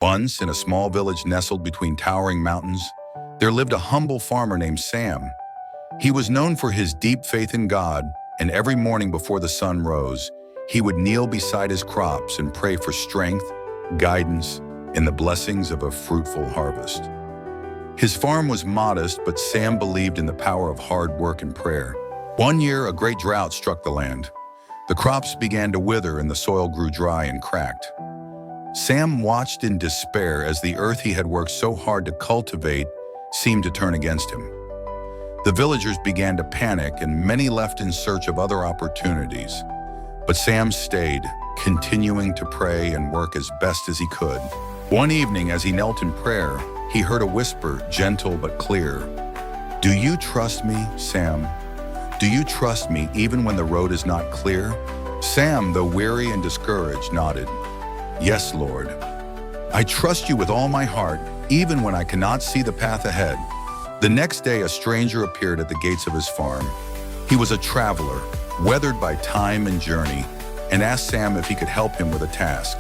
Once, in a small village nestled between towering mountains, there lived a humble farmer named Sam. He was known for his deep faith in God, and every morning before the sun rose, he would kneel beside his crops and pray for strength, guidance, and the blessings of a fruitful harvest. His farm was modest, but Sam believed in the power of hard work and prayer. One year, a great drought struck the land. The crops began to wither and the soil grew dry and cracked. Sam watched in despair as the earth he had worked so hard to cultivate seemed to turn against him. The villagers began to panic and many left in search of other opportunities. But Sam stayed, continuing to pray and work as best as he could. One evening, as he knelt in prayer, he heard a whisper, gentle but clear. "Do you trust me, Sam? Do you trust me even when the road is not clear?" Sam, though weary and discouraged, nodded. "Yes, Lord. I trust you with all my heart, even when I cannot see the path ahead." The next day, a stranger appeared at the gates of his farm. He was a traveler, weathered by time and journey, and asked Sam if he could help him with a task.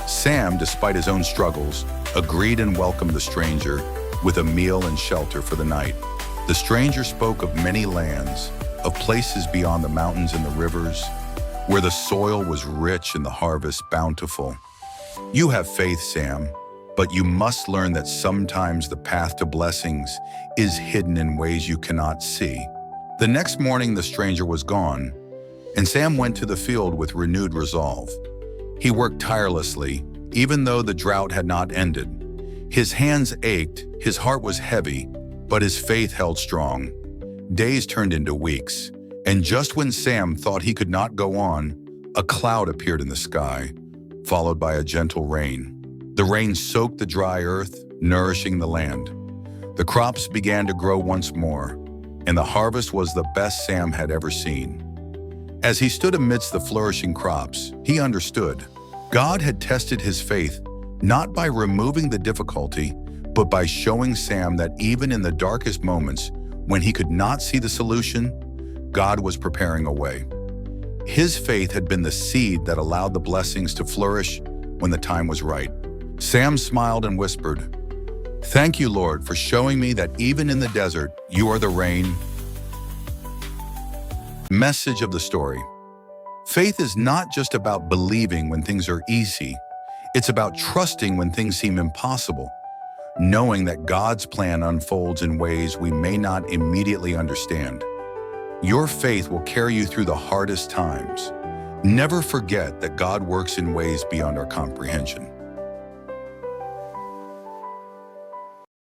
Sam, despite his own struggles, agreed and welcomed the stranger with a meal and shelter for the night. The stranger spoke of many lands, of places beyond the mountains and the rivers, where the soil was rich and the harvest bountiful. "You have faith, Sam, but you must learn that sometimes the path to blessings is hidden in ways you cannot see." The next morning, the stranger was gone, and Sam went to the field with renewed resolve. He worked tirelessly, even though the drought had not ended. His hands ached, his heart was heavy, but his faith held strong. Days turned into weeks, and just when Sam thought he could not go on, a cloud appeared in the sky, followed by a gentle rain. The rain soaked the dry earth, nourishing the land. The crops began to grow once more, and the harvest was the best Sam had ever seen. As he stood amidst the flourishing crops, he understood. God had tested his faith, not by removing the difficulty, but by showing Sam that even in the darkest moments, when he could not see the solution, God was preparing a way. His faith had been the seed that allowed the blessings to flourish when the time was right. Sam smiled and whispered, "Thank you, Lord, for showing me that even in the desert, you are the rain." Message of the story. Faith is not just about believing when things are easy. It's about trusting when things seem impossible, knowing that God's plan unfolds in ways we may not immediately understand. Your faith will carry you through the hardest times. Never forget that God works in ways beyond our comprehension.